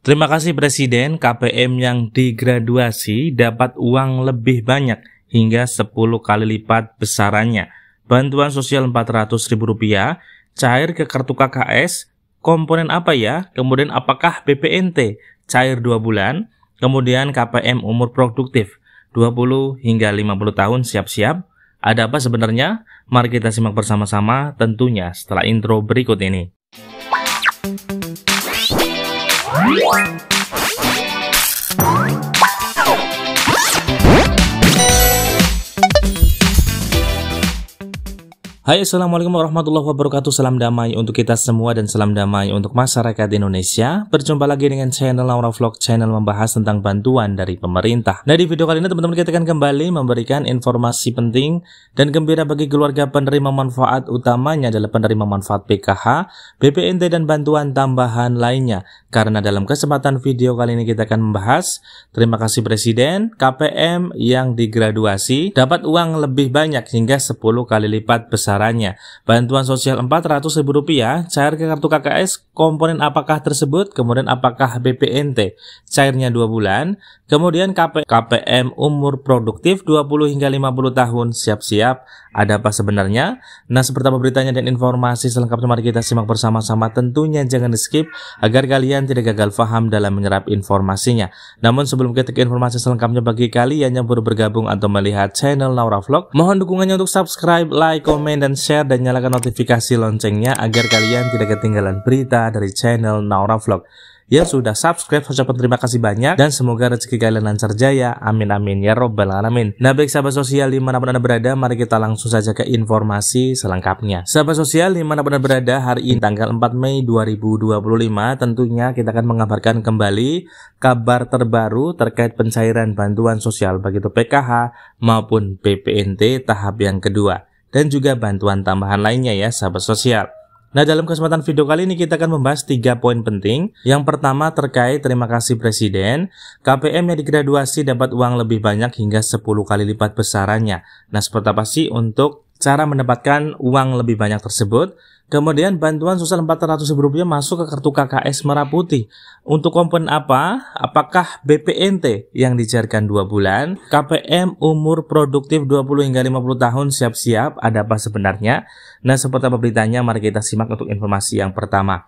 Terima kasih Presiden, KPM yang digraduasi dapat uang lebih banyak hingga 10 kali lipat besarannya. Bantuan sosial Rp400.000 cair ke kartu KKS, komponen apa ya? Kemudian apakah BPNT cair 2 bulan? Kemudian KPM umur produktif 20 hingga 50 tahun siap-siap. Ada apa sebenarnya? Mari kita simak bersama-sama tentunya setelah intro berikut ini. Hai, Assalamualaikum warahmatullahi wabarakatuh. Salam damai untuk kita semua dan salam damai untuk masyarakat Indonesia. Berjumpa lagi dengan channel Naura Vlog, channel membahas tentang bantuan dari pemerintah. Nah, di video kali ini teman-teman kita akan kembali memberikan informasi penting dan gembira bagi keluarga penerima manfaat, utamanya adalah penerima manfaat PKH, BPNT dan bantuan tambahan lainnya. Karena dalam kesempatan video kali ini kita akan membahas, terima kasih Presiden, KPM yang digraduasi dapat uang lebih banyak hingga 10 kali lipat besarannya. Bantuan sosial Rp400.000 cair ke kartu KKS, komponen apakah tersebut? Kemudian apakah BPNT cairnya 2 bulan? Kemudian KPM umur produktif 20 hingga 50 tahun siap-siap. Ada apa sebenarnya? Nah, seperti apa beritanya dan informasi selengkapnya mari kita simak bersama-sama. Tentunya jangan di skip agar kalian tidak gagal paham dalam menyerap informasinya. Namun sebelum kita ke informasi selengkapnya, bagi kalian yang baru bergabung atau melihat channel Naura Vlog, mohon dukungannya untuk subscribe, like, komen, dan share, dan nyalakan notifikasi loncengnya agar kalian tidak ketinggalan berita dari channel Naura Vlog. Yang sudah subscribe, ucapkan terima kasih banyak dan semoga rezeki kalian lancar jaya. Amin amin ya robbal alamin. Nah, baik sahabat sosial dimanapun Anda berada, mari kita langsung saja ke informasi selengkapnya. Sahabat sosial dimanapun Anda berada, hari ini tanggal 4 Mei 2025 tentunya kita akan mengabarkan kembali kabar terbaru terkait pencairan bantuan sosial baik itu PKH maupun BPNT tahap yang kedua dan juga bantuan tambahan lainnya ya sahabat sosial. Nah, dalam kesempatan video kali ini kita akan membahas 3 poin penting. Yang pertama terkait terima kasih Presiden, KPM yang digraduasi dapat uang lebih banyak hingga 10 kali lipat besarannya. Nah, seperti apa sih untuk cara mendapatkan uang lebih banyak tersebut? Kemudian bantuan sosial Rp400.000 masuk ke kartu KKS Merah Putih. Untuk komponen apa? Apakah BPNT yang dicairkan 2 bulan? KPM umur produktif 20 hingga 50 tahun siap-siap. Ada apa sebenarnya? Nah, seperti apa beritanya? Mari kita simak untuk informasi yang pertama.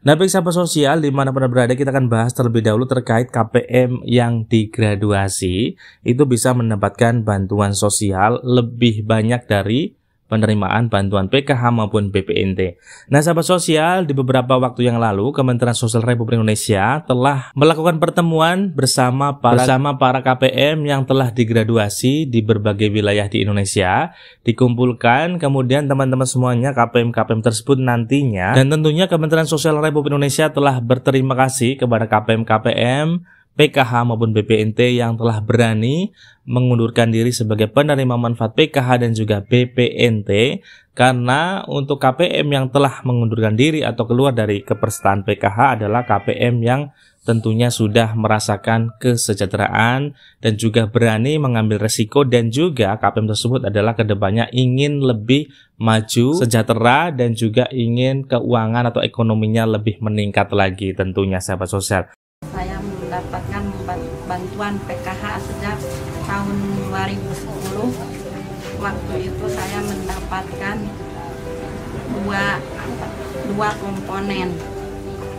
Nah, baik sahabat sosial dimanapun Anda berada, kita akan bahas terlebih dahulu terkait KPM yang digraduasi. Itu bisa mendapatkan bantuan sosial lebih banyak dari penerimaan bantuan PKH maupun BPNT. Nah, sahabat sosial, di beberapa waktu yang lalu Kementerian Sosial Republik Indonesia telah melakukan pertemuan bersama para KPM yang telah digraduasi di berbagai wilayah di Indonesia, dikumpulkan, kemudian teman-teman semuanya KPM-KPM tersebut nantinya, dan tentunya Kementerian Sosial Republik Indonesia telah berterima kasih kepada KPM-KPM PKH maupun BPNT yang telah berani mengundurkan diri sebagai penerima manfaat PKH dan juga BPNT, karena untuk KPM yang telah mengundurkan diri atau keluar dari kepesertaan PKH adalah KPM yang tentunya sudah merasakan kesejahteraan dan juga berani mengambil resiko, dan juga KPM tersebut adalah kedepannya ingin lebih maju, sejahtera, dan juga ingin keuangan atau ekonominya lebih meningkat lagi tentunya sahabat sosial. Saya mendapatkan bantuan PKH sejak tahun 2010. Waktu itu saya mendapatkan dua komponen.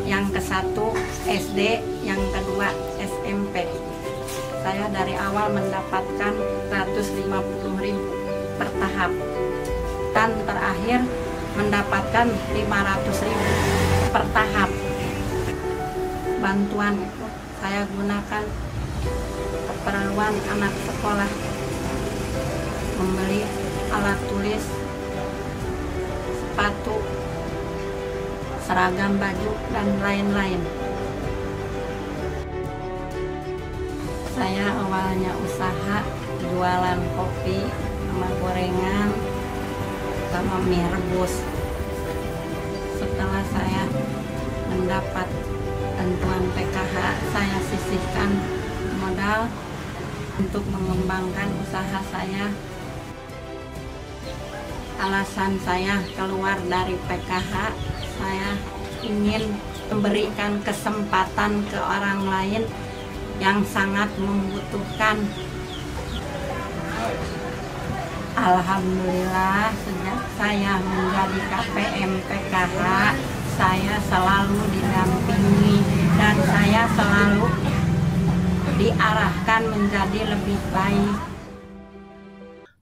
Yang ke satu SD, yang kedua SMP. Saya dari awal mendapatkan Rp150.000 per tahap. Dan terakhir mendapatkan Rp500.000 per tahap. Bantuan itu saya gunakan keperluan anak sekolah, membeli alat tulis, sepatu, seragam baju, dan lain-lain. Saya awalnya usaha jualan kopi sama gorengan sama mie rebus. Setelah saya mendapat bantuan PKH, saya sisihkan modal untuk mengembangkan usaha saya. Alasan saya keluar dari PKH, saya ingin memberikan kesempatan ke orang lain yang sangat membutuhkan. Alhamdulillah, sejak saya menjadi KPM PKH, saya selalu didampingi dan saya selalu diarahkan menjadi lebih baik.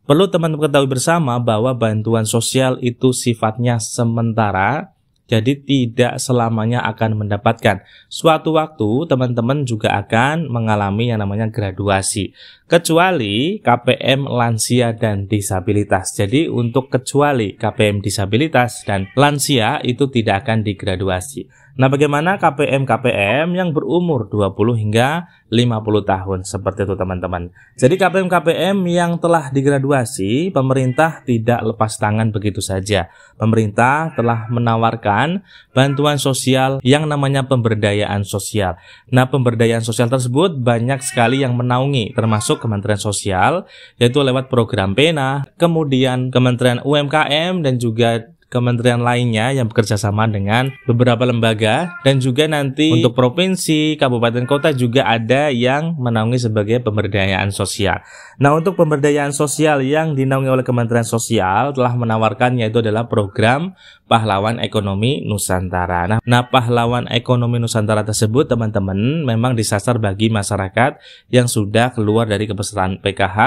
Perlu teman-teman ketahui bersama bahwa bantuan sosial itu sifatnya sementara, jadi tidak selamanya akan mendapatkan. Suatu waktu teman-teman juga akan mengalami yang namanya graduasi. Kecuali KPM lansia dan disabilitas. Jadi untuk kecuali KPM disabilitas dan lansia itu tidak akan digraduasi. Nah, bagaimana KPM yang berumur 20 hingga 50 tahun seperti itu teman-teman. Jadi KPM yang telah digraduasi, pemerintah tidak lepas tangan begitu saja. Pemerintah telah menawarkan bantuan sosial yang namanya pemberdayaan sosial. Nah, pemberdayaan sosial tersebut banyak sekali yang menaungi, termasuk Kementerian Sosial, yaitu lewat program PENA, kemudian Kementerian UMKM dan juga kementerian lainnya yang bekerja sama dengan beberapa lembaga, dan juga nanti untuk provinsi, kabupaten, kota juga ada yang menaungi sebagai pemberdayaan sosial. Nah, untuk pemberdayaan sosial yang dinaungi oleh Kementerian Sosial telah menawarkan yaitu adalah program Pahlawan Ekonomi Nusantara. Nah, Pahlawan Ekonomi Nusantara tersebut teman-teman memang disasar bagi masyarakat yang sudah keluar dari kepesertaan PKH,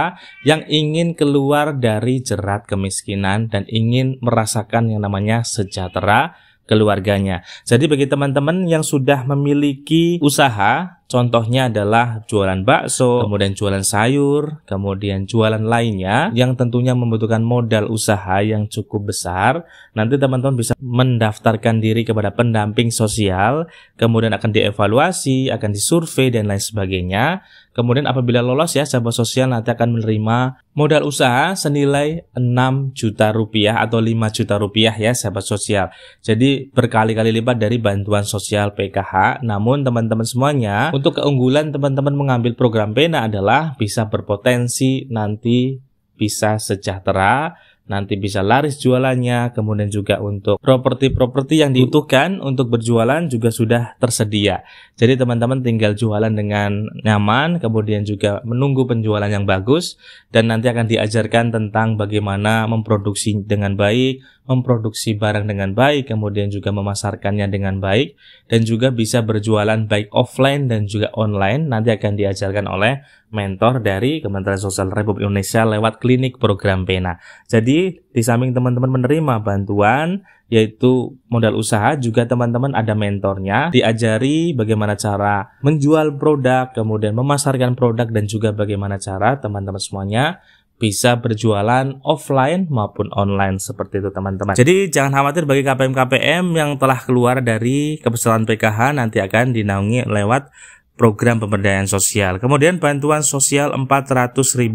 yang ingin keluar dari jerat kemiskinan dan ingin merasakan yang namanya sejahtera keluarganya. Jadi bagi teman-teman yang sudah memiliki usaha, contohnya adalah jualan bakso, kemudian jualan sayur, kemudian jualan lainnya yang tentunya membutuhkan modal usaha yang cukup besar, nanti teman-teman bisa mendaftarkan diri kepada pendamping sosial, kemudian akan dievaluasi, akan disurvei dan lain sebagainya. Kemudian apabila lolos ya, sahabat sosial nanti akan menerima modal usaha senilai 6 juta rupiah atau 5 juta rupiah ya sahabat sosial. Jadi berkali-kali lipat dari bantuan sosial PKH. Namun teman-teman semuanya, untuk keunggulan teman-teman mengambil program PENA adalah bisa berpotensi nanti bisa sejahtera, nanti bisa laris jualannya, kemudian juga untuk properti-properti yang dibutuhkan untuk berjualan juga sudah tersedia. Jadi teman-teman tinggal jualan dengan nyaman, kemudian juga menunggu penjualan yang bagus, dan nanti akan diajarkan tentang bagaimana memproduksi dengan baik, memproduksi barang dengan baik, kemudian juga memasarkannya dengan baik, dan juga bisa berjualan baik offline dan juga online. Nanti akan diajarkan oleh mentor dari Kementerian Sosial Republik Indonesia lewat klinik program PENA. Jadi di samping teman-teman menerima bantuan yaitu modal usaha, juga teman-teman ada mentornya, diajari bagaimana cara menjual produk, kemudian memasarkan produk, dan juga bagaimana cara teman-teman semuanya bisa berjualan offline maupun online seperti itu teman-teman. Jadi jangan khawatir bagi KPM yang telah keluar dari kepesertaan PKH, nanti akan dinaungi lewat program pemberdayaan sosial. Kemudian bantuan sosial Rp400.000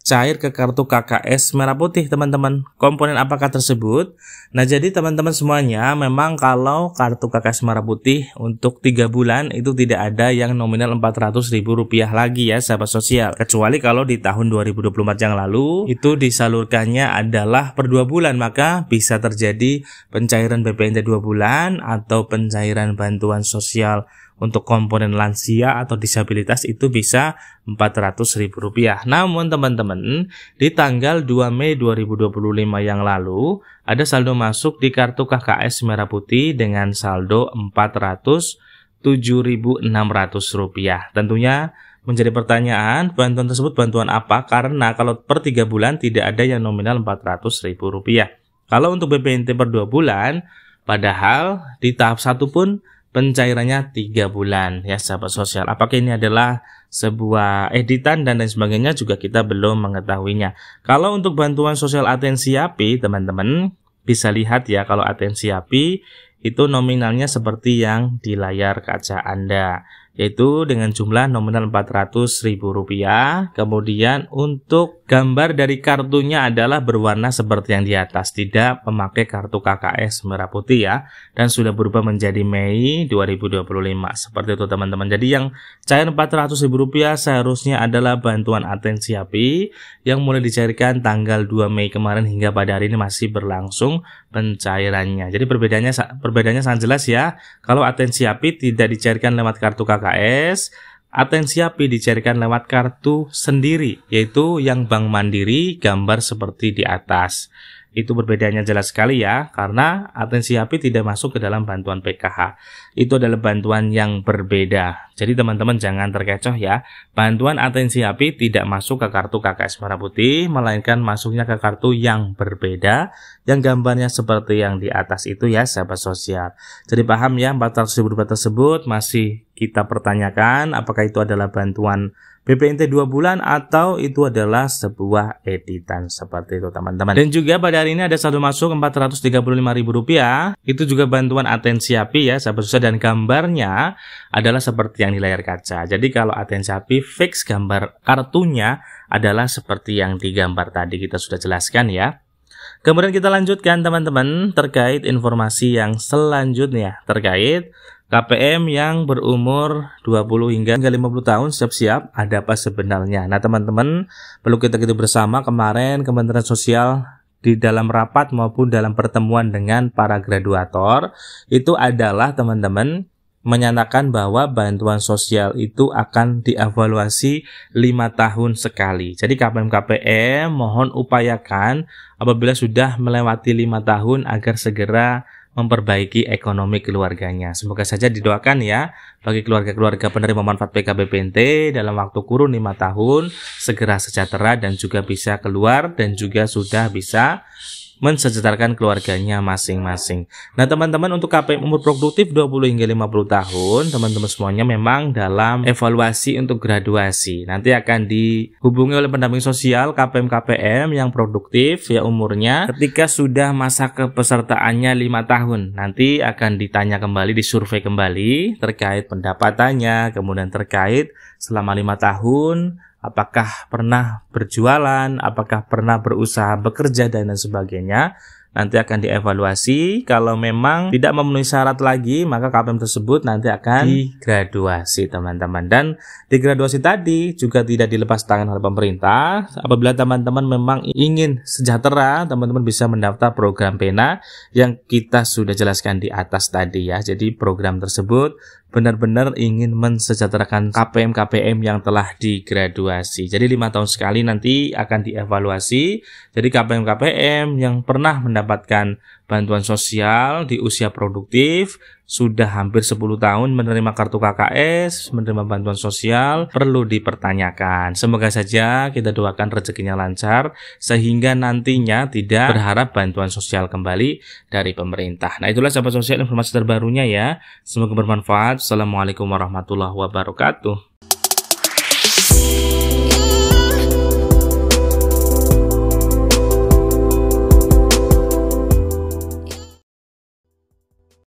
cair ke kartu KKS Merah Putih teman-teman. Komponen apakah tersebut? Nah, jadi teman-teman semuanya, memang kalau kartu KKS Merah Putih untuk 3 bulan itu tidak ada yang nominal Rp400.000 lagi ya sahabat sosial. Kecuali kalau di tahun 2024 yang lalu itu disalurkannya adalah per 2 bulan, maka bisa terjadi pencairan BPNT 2 bulan atau pencairan bantuan sosial untuk komponen lansia atau disabilitas itu bisa Rp400.000. Namun teman-teman, di tanggal 2 Mei 2025 yang lalu ada saldo masuk di kartu KKS Merah Putih dengan saldo Rp407.600. Tentunya menjadi pertanyaan, bantuan tersebut bantuan apa? Karena kalau per 3 bulan tidak ada yang nominal Rp400.000. Kalau untuk BPNT per 2 bulan, padahal di tahap 1 pun pencairannya 3 bulan ya sahabat sosial. Apakah ini adalah sebuah editan dan lain sebagainya juga kita belum mengetahuinya. Kalau untuk bantuan sosial atensi API, teman-teman bisa lihat ya, kalau atensi API itu nominalnya seperti yang di layar kaca Anda, yaitu dengan jumlah nominal Rp400.000. Kemudian untuk gambar dari kartunya adalah berwarna seperti yang di atas, tidak memakai kartu KKS merah putih ya, dan sudah berubah menjadi Mei 2025 seperti itu teman-teman. Jadi yang cair Rp400.000 seharusnya adalah bantuan atensi API yang mulai dicairkan tanggal 2 Mei kemarin hingga pada hari ini masih berlangsung pencairannya. Jadi perbedaannya sangat jelas ya. Kalau atensi API tidak dicairkan lewat kartu KKS, atensi API dicairkan lewat kartu sendiri, yaitu yang Bank Mandiri gambar seperti di atas. Itu perbedaannya jelas sekali ya, karena atensi API tidak masuk ke dalam bantuan PKH. Itu adalah bantuan yang berbeda. Jadi teman-teman jangan terkecoh ya. Bantuan atensi API tidak masuk ke kartu KKS merah putih, melainkan masuknya ke kartu yang berbeda, yang gambarnya seperti yang di atas itu ya, sahabat sosial. Jadi paham ya, Rp400.000 tersebut masih kita pertanyakan apakah itu adalah bantuan BPNT 2 bulan atau itu adalah sebuah editan seperti itu teman-teman. Dan juga pada hari ini ada saldo masuk Rp435.000. Itu juga bantuan atensi API ya sahabat sosial, dan gambarnya adalah seperti yang di layar kaca. Jadi kalau atensi API fix gambar kartunya adalah seperti yang digambar tadi kita sudah jelaskan ya. Kemudian kita lanjutkan teman-teman terkait informasi yang selanjutnya terkait KPM yang berumur 20 hingga 50 tahun siap-siap ada apa sebenarnya. Nah teman-teman perlu kita ketahui bersama, kemarin Kementerian Sosial di dalam rapat maupun dalam pertemuan dengan para graduator itu adalah teman-teman menyatakan bahwa bantuan sosial itu akan dievaluasi 5 tahun sekali. Jadi KPM mohon upayakan apabila sudah melewati 5 tahun agar segera memperbaiki ekonomi keluarganya. Semoga saja didoakan ya bagi keluarga-keluarga penerima manfaat PKBPNT dalam waktu kurun 5 tahun segera sejahtera dan juga bisa keluar dan juga sudah bisa mensejahterakan keluarganya masing-masing. Nah teman-teman, untuk KPM umur produktif 20 hingga 50 tahun, teman-teman semuanya memang dalam evaluasi untuk graduasi. Nanti akan dihubungi oleh pendamping sosial KPM yang produktif ya umurnya. Ketika sudah masa kepesertaannya 5 tahun, nanti akan ditanya kembali, disurvei kembali terkait pendapatannya, kemudian terkait selama 5 tahun apakah pernah berjualan, apakah pernah berusaha bekerja dan lain sebagainya. Nanti akan dievaluasi. Kalau memang tidak memenuhi syarat lagi, maka KPM tersebut nanti akan digraduasi teman-teman. Dan digraduasi tadi juga tidak dilepas tangan oleh pemerintah. Apabila teman-teman memang ingin sejahtera, teman-teman bisa mendaftar program PENA yang kita sudah jelaskan di atas tadi ya. Jadi program tersebut benar-benar ingin mensejahterakan KPM yang telah digraduasi. Jadi 5 tahun sekali nanti akan dievaluasi. Jadi KPM yang pernah mendapatkan bantuan sosial di usia produktif sudah hampir 10 tahun menerima kartu KKS, menerima bantuan sosial, perlu dipertanyakan. Semoga saja kita doakan rezekinya lancar sehingga nantinya tidak berharap bantuan sosial kembali dari pemerintah. Nah itulah sahabat sosial informasi terbarunya ya. Semoga bermanfaat. Assalamualaikum warahmatullahi wabarakatuh.